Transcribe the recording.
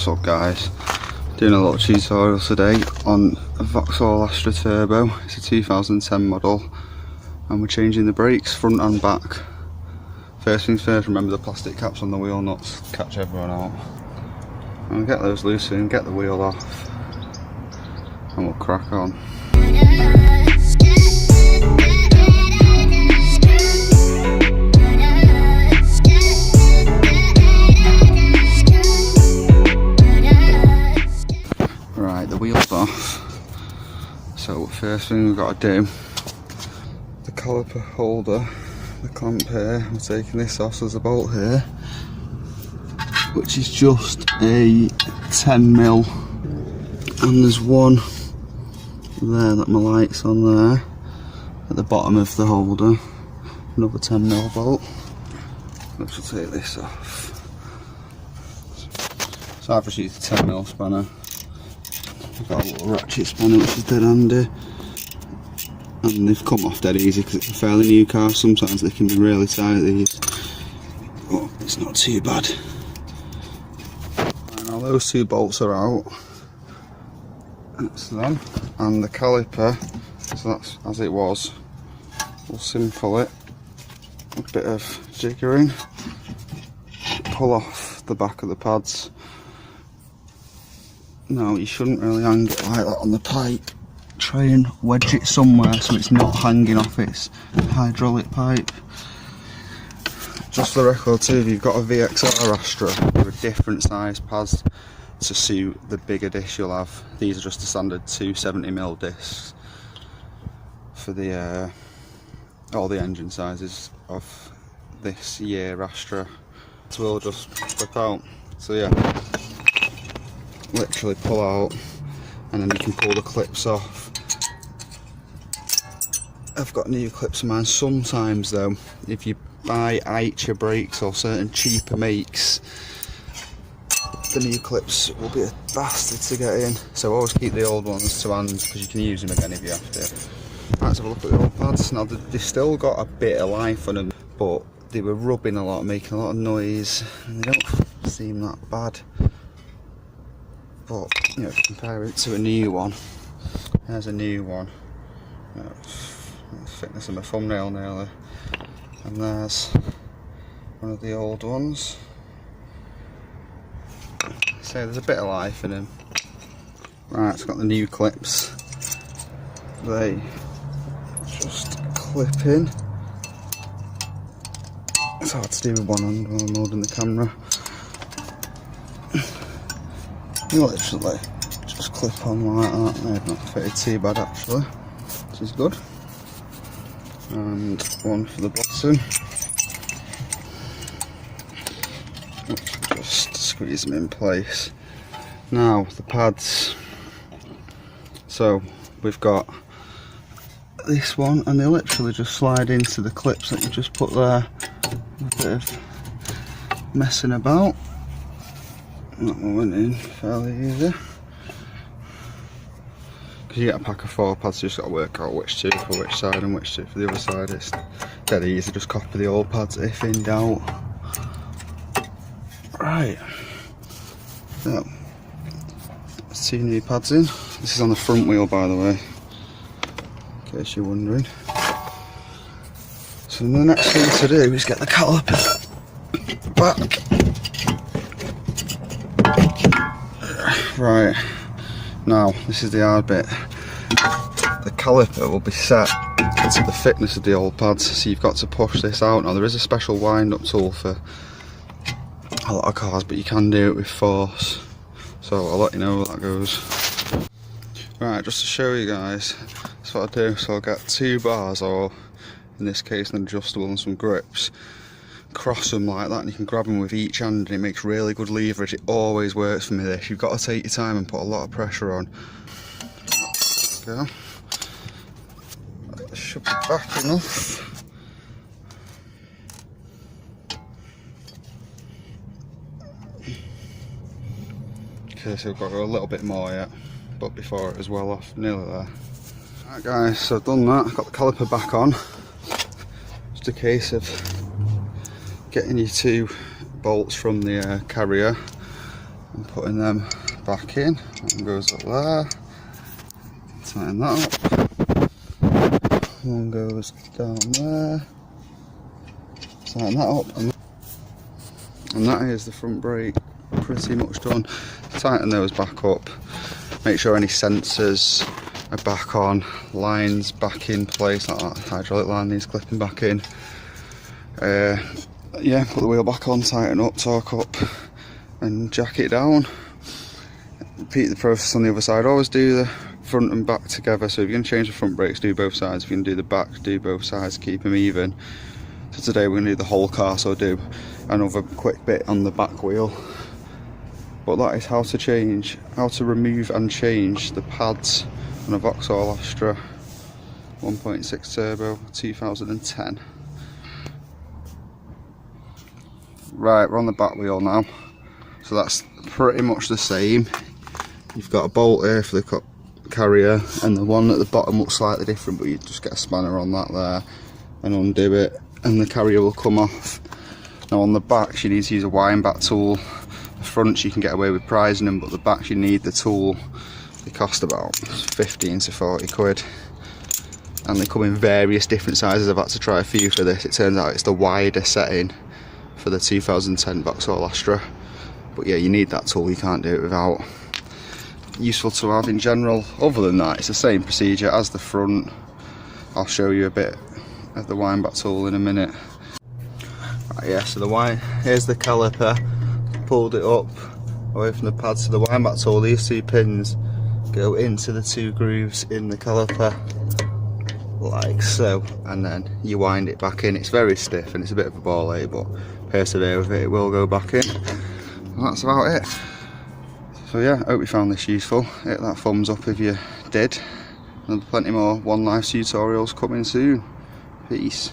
What's up guys, doing a little tutorial today on a Vauxhall Astra Turbo. It's a 2010 model and we're changing the brakes front and back. First things first, remember the plastic caps on the wheel nuts, catch everyone out. And we'll get those loose and get the wheel off and we'll crack on. Right, the wheel's off. So first thing we've got to do, the caliper holder, the clamp here, we're taking this off. So there's a bolt here, which is just a 10mm, and there's one there that my light's on there, at the bottom of the holder, another 10mm bolt. Let's take this off. So I've just used a 10mm spanner. I've got a little ratchet spanner which is dead handy, and they've come off dead easy because it's a fairly new car. Sometimes they can be really tight, these, but it's not too bad. And now those two bolts are out, that's them, and the caliper, so that's as it was. We'll simple it, a bit of jiggering, pull off the back of the pads. No, you shouldn't really hang it like that on the pipe. Try and wedge it somewhere so it's not hanging off its hydraulic pipe. Just for the record too, if you've got a VXR Astra, there are different size pads to suit the bigger disc you'll have. These are just the standard 270mm discs for the all the engine sizes of this year Astra. So we'll just flip out. So yeah, literally pull out and then you can pull the clips off. I've got new clips of mine. Sometimes though, if you buy Aicha brakes or certain cheaper makes, the new clips will be a bastard to get in, so always keep the old ones to hand because you can use them again if you have to. Let's have a look at the old pads. Now they've still got a bit of life on them, but they were rubbing a lot, making a lot of noise, and they don't seem that bad. But you know, compare it to a new one. There's a new one. Thickness of my thumbnail nearly. And there's one of the old ones. So there's a bit of life in him. Right, it's got the new clips. They just clip in. It's hard to do with one hand while I'm holding the camera. You literally just clip on like that. They've not fitted too bad actually, which is good. And one for the bottom. Just squeeze them in place. Now the pads. So we've got this one, and they literally just slide into the clips that you just put there. A bit of messing about. That one went in fairly easy. Because you get a pack of 4 pads, you just got to work out which two for which side and which two for the other side. It's dead easy, just copy the old pads if in doubt. Right, so there's 2 new pads in. This is on the front wheel, by the way, in case you're wondering. So the next thing to do is get the caliper back. Right, now this is the hard bit. The caliper will be set to the thickness of the old pads, so you've got to push this out. Now there is a special wind up tool for a lot of cars, but you can do it with force, so I'll let you know how that goes. Right, just to show you guys, that's what I do. So I'll get 2 bars, or in this case an adjustable and some grips, cross them like that, and you can grab them with each hand, and it makes really good leverage. It always works for me, this. You've got to take your time and put a lot of pressure on. There we go. That should be back enough. Okay, so we've got to go a little bit more yet, but before it was well off, nearly there. Right guys, so I've done that, I've got the caliper back on. Just a case of getting your 2 bolts from the carrier and putting them back in. One goes up there, tighten that up. One goes down there, tighten that up, and that is the front brake pretty much done. Tighten those back up, make sure any sensors are back on, lines back in place, like that hydraulic line needs clipping back in. Yeah, put the wheel back on, tighten up, torque up and jack it down. Repeat the process on the other side. Always do the front and back together, so if you're going to change the front brakes, do both sides. If you're going to do the back, do both sides, keep them even. So today we're going to do the whole car, so I'll do another quick bit on the back wheel. But that is how to remove and change the pads on a Vauxhall Astra 1.6 turbo 2010. Right, we're on the back wheel now, so that's pretty much the same. You've got a bolt here for the carrier, and the one at the bottom looks slightly different, but you just get a spanner on that there and undo it, and the carrier will come off. Now on the backs you need to use a wind back tool. The fronts you can get away with prizing them, but the backs you need the tool. They cost about 15 to 40 quid. And they come in various different sizes. I've had to try a few for this. It turns out it's the wider setting for the 2010 Vauxhall Astra. But yeah, you need that tool, you can't do it without. Useful to have in general. Other than that, it's the same procedure as the front. I'll show you a bit of the wind back tool in a minute. Right, yeah, so here's the caliper. Pulled it up away from the pads, so the wind back tool, these two pins go into the two grooves in the caliper, like so, and then you wind it back in. It's very stiff and it's a bit of a ball ache, but persevere with it, it will go back in. And that's about it. So yeah, I hope you found this useful. Hit that thumbs up if you did, and plenty more One Life tutorials coming soon. Peace.